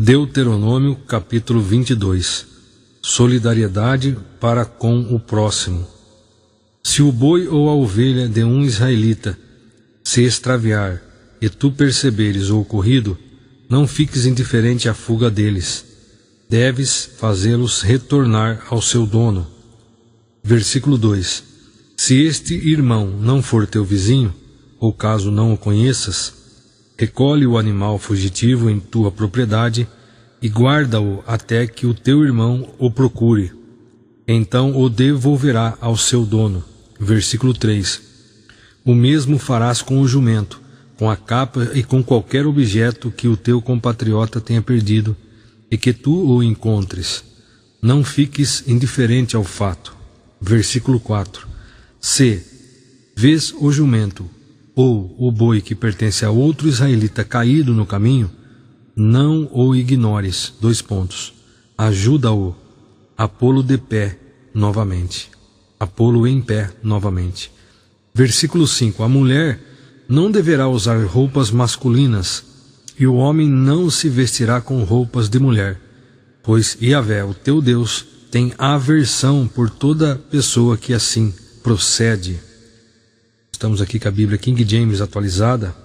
Deuteronômio capítulo 22. Solidariedade para com o próximo. Se o boi ou a ovelha de um israelita se extraviar e tu perceberes o ocorrido, não fiques indiferente à fuga deles. Deves fazê-los retornar ao seu dono. Versículo 2. Se este irmão não for teu vizinho, ou caso não o conheças, recolhe o animal fugitivo em tua propriedade e guarda-o até que o teu irmão o procure. Então o devolverá ao seu dono. Versículo 3. O mesmo farás com o jumento, com a capa e com qualquer objeto que o teu compatriota tenha perdido e que tu o encontres. Não fiques indiferente ao fato. Versículo 4. Se vês o jumento ou o boi que pertence a outro israelita caído no caminho, não o ignores. Ajuda-o a pô-lo de pé novamente. A pô-lo em pé novamente. Versículo 5. A mulher não deverá usar roupas masculinas, e o homem não se vestirá com roupas de mulher, pois Yahvé, o teu Deus, tem aversão por toda pessoa que assim procede. Estamos aqui com a Bíblia King James atualizada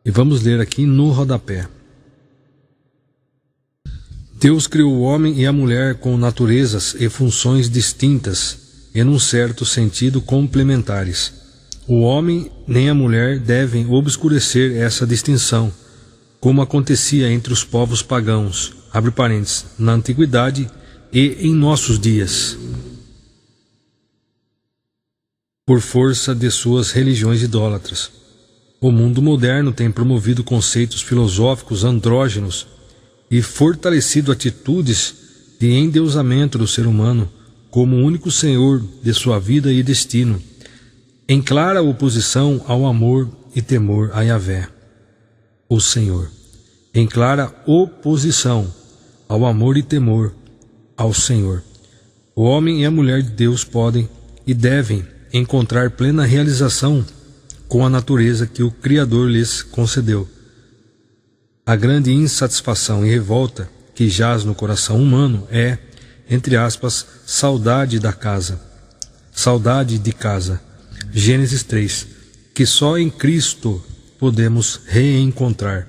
e vamos ler aqui no rodapé. Deus criou o homem e a mulher com naturezas e funções distintas e num certo sentido complementares. O homem nem a mulher devem obscurecer essa distinção, como acontecia entre os povos pagãos, abre parênteses, na antiguidade e em nossos dias, por força de suas religiões idólatras. O mundo moderno tem promovido conceitos filosóficos andrógenos e fortalecido atitudes de endeusamento do ser humano como único senhor de sua vida e destino, em clara oposição ao amor e temor a Yahvé, o Senhor. Em clara oposição ao amor e temor ao Senhor. O homem e a mulher de Deus podem e devem encontrar plena realização com a natureza que o Criador lhes concedeu. A grande insatisfação e revolta que jaz no coração humano é, entre aspas, saudade da casa, saudade de casa. Gênesis 3, que só em Cristo podemos reencontrar.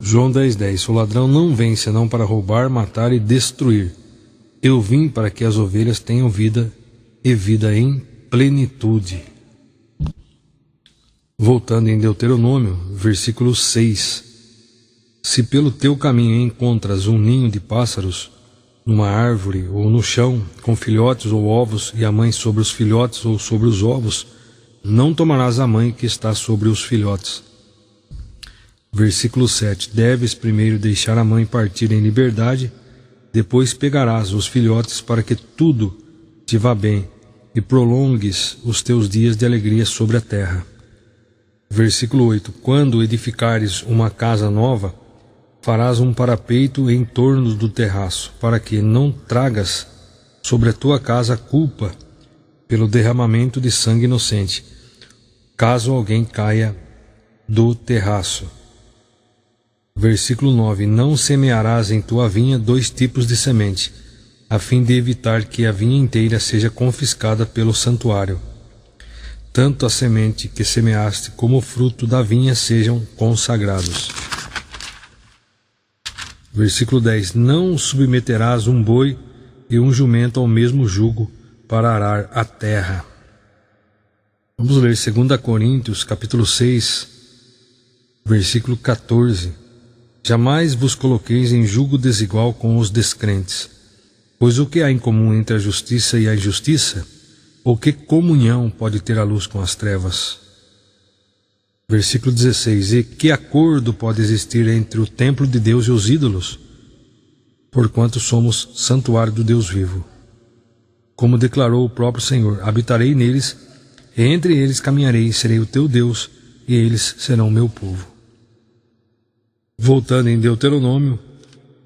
João 10:10. O ladrão não vem senão para roubar, matar e destruir. Eu vim para que as ovelhas tenham vida e vida em plenitude. Voltando em Deuteronômio, versículo 6. Se pelo teu caminho encontras um ninho de pássaros, numa árvore ou no chão, com filhotes ou ovos, e a mãe sobre os filhotes ou sobre os ovos, não tomarás a mãe que está sobre os filhotes. Versículo 7. Deves primeiro deixar a mãe partir em liberdade, depois pegarás os filhotes para que tudo te vá bem e prolongues os teus dias de alegria sobre a terra. Versículo 8. Quando edificares uma casa nova, farás um parapeito em torno do terraço, para que não tragas sobre a tua casa culpa pelo derramamento de sangue inocente, caso alguém caia do terraço. Versículo 9. Não semearás em tua vinha 2 tipos de semente, a fim de evitar que a vinha inteira seja confiscada pelo santuário. Tanto a semente que semeaste como o fruto da vinha sejam consagrados. Versículo 10. Não submeterás um boi e um jumento ao mesmo jugo para arar a terra. Vamos ler 2 Coríntios, capítulo 6, versículo 14. Jamais vos coloqueis em jugo desigual com os descrentes, pois o que há em comum entre a justiça e a injustiça? Ou que comunhão pode ter a luz com as trevas? Versículo 16. E que acordo pode existir entre o templo de Deus e os ídolos? Porquanto somos santuário do Deus vivo. Como declarou o próprio Senhor, habitarei neles, e entre eles caminharei, e serei o teu Deus, e eles serão o meu povo. Voltando em Deuteronômio,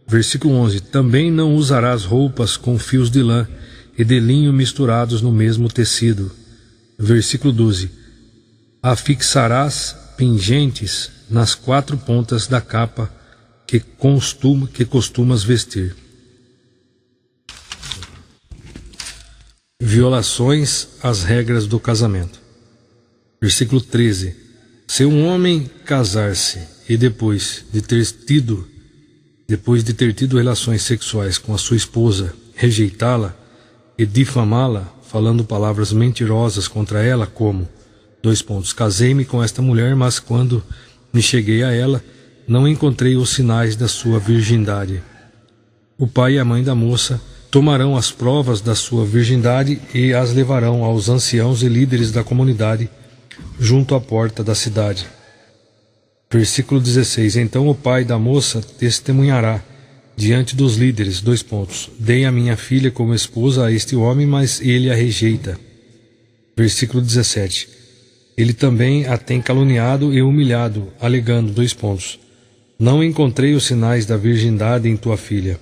versículo 11. Também não usarás roupas com fios de lã e de linho misturados no mesmo tecido. Versículo 12. Afixarás pingentes nas 4 pontas da capa que costumas vestir. Violações às regras do casamento. Versículo 13. Se um homem casar-se e depois de ter tido relações sexuais com a sua esposa, rejeitá-la e difamá-la, falando palavras mentirosas contra ela, como: casei-me com esta mulher, mas quando me cheguei a ela, não encontrei os sinais da sua virgindade. O pai e a mãe da moça tomarão as provas da sua virgindade e as levarão aos anciãos e líderes da comunidade junto à porta da cidade. Versículo 16. Então o pai da moça testemunhará diante dos líderes, dei a minha filha como esposa a este homem, mas ele a rejeita. Versículo 17. Ele também a tem caluniado e humilhado, alegando, não encontrei os sinais da virgindade em tua filha.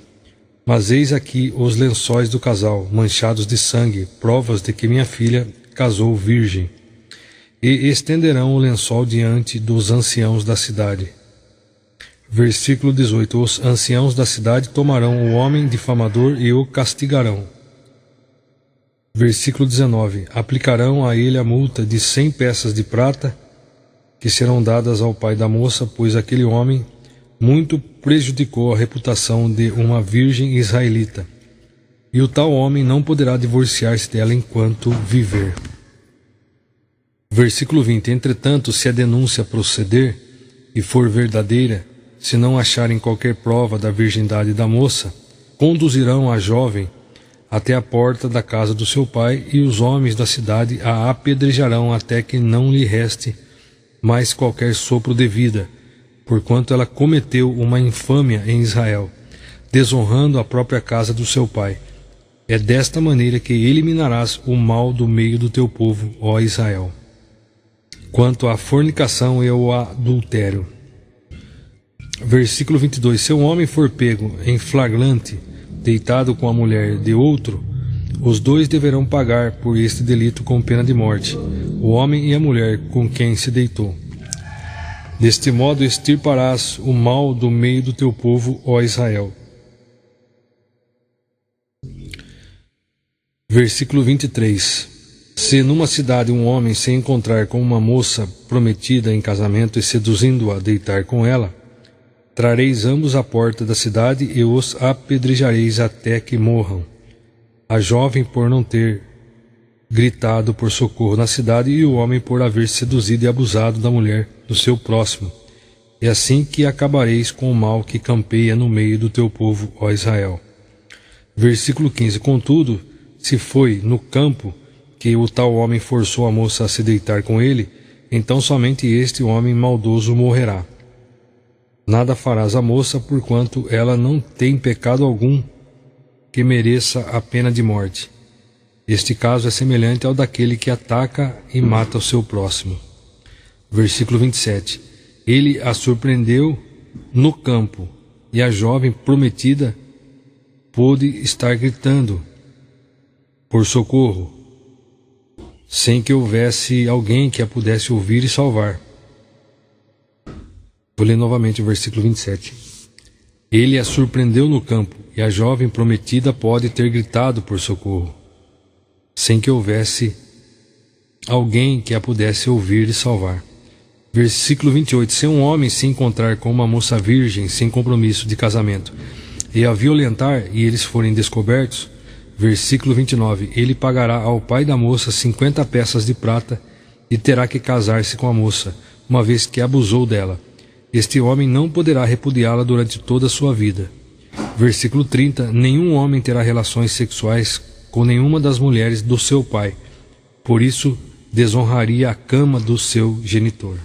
Mas eis aqui os lençóis do casal, manchados de sangue, provas de que minha filha casou virgem. E estenderão o lençol diante dos anciãos da cidade. Versículo 18. Os anciãos da cidade tomarão o homem difamador e o castigarão. Versículo 19. Aplicarão a ele a multa de 100 peças de prata, que serão dadas ao pai da moça, pois aquele homem muito prejudicou a reputação de uma virgem israelita, e o tal homem não poderá divorciar-se dela enquanto viver. Versículo 20. Entretanto, se a denúncia proceder e for verdadeira, se não acharem qualquer prova da virgindade da moça, conduzirão a jovem até a porta da casa do seu pai, e os homens da cidade a apedrejarão até que não lhe reste mais qualquer sopro de vida, porquanto ela cometeu uma infâmia em Israel, desonrando a própria casa do seu pai. É desta maneira que eliminarás o mal do meio do teu povo, ó Israel. Quanto à fornicação e ao adultério. Versículo 22. Se um homem for pego em flagrante, deitado com a mulher de outro, os dois deverão pagar por este delito com pena de morte, o homem e a mulher com quem se deitou. Deste modo extirparás o mal do meio do teu povo, ó Israel. Versículo 23. Se numa cidade um homem se encontrar com uma moça prometida em casamento e seduzindo-a a deitar com ela, trareis ambos à porta da cidade e os apedrejareis até que morram. A jovem por não ter gritado por socorro na cidade, e o homem por haver seduzido e abusado da mulher do seu próximo. É assim que acabareis com o mal que campeia no meio do teu povo, ó Israel. Versículo 15. Contudo, se foi no campo que o tal homem forçou a moça a se deitar com ele, então somente este homem maldoso morrerá. Nada farás à moça, porquanto ela não tem pecado algum que mereça a pena de morte. Este caso é semelhante ao daquele que ataca e mata o seu próximo. Versículo 27. Ele a surpreendeu no campo, e a jovem prometida pôde estar gritando por socorro, sem que houvesse alguém que a pudesse ouvir e salvar. Vou ler novamente o versículo 27. Ele a surpreendeu no campo, e a jovem prometida pode ter gritado por socorro, sem que houvesse alguém que a pudesse ouvir e salvar. Versículo 28. Se um homem se encontrar com uma moça virgem sem compromisso de casamento e a violentar, e eles forem descobertos, versículo 29, ele pagará ao pai da moça 50 peças de prata e terá que casar-se com a moça, uma vez que abusou dela. Este homem não poderá repudiá-la durante toda a sua vida. Versículo 30, nenhum homem terá relações sexuais com nenhuma das mulheres do seu pai, por isso desonraria a cama do seu genitor.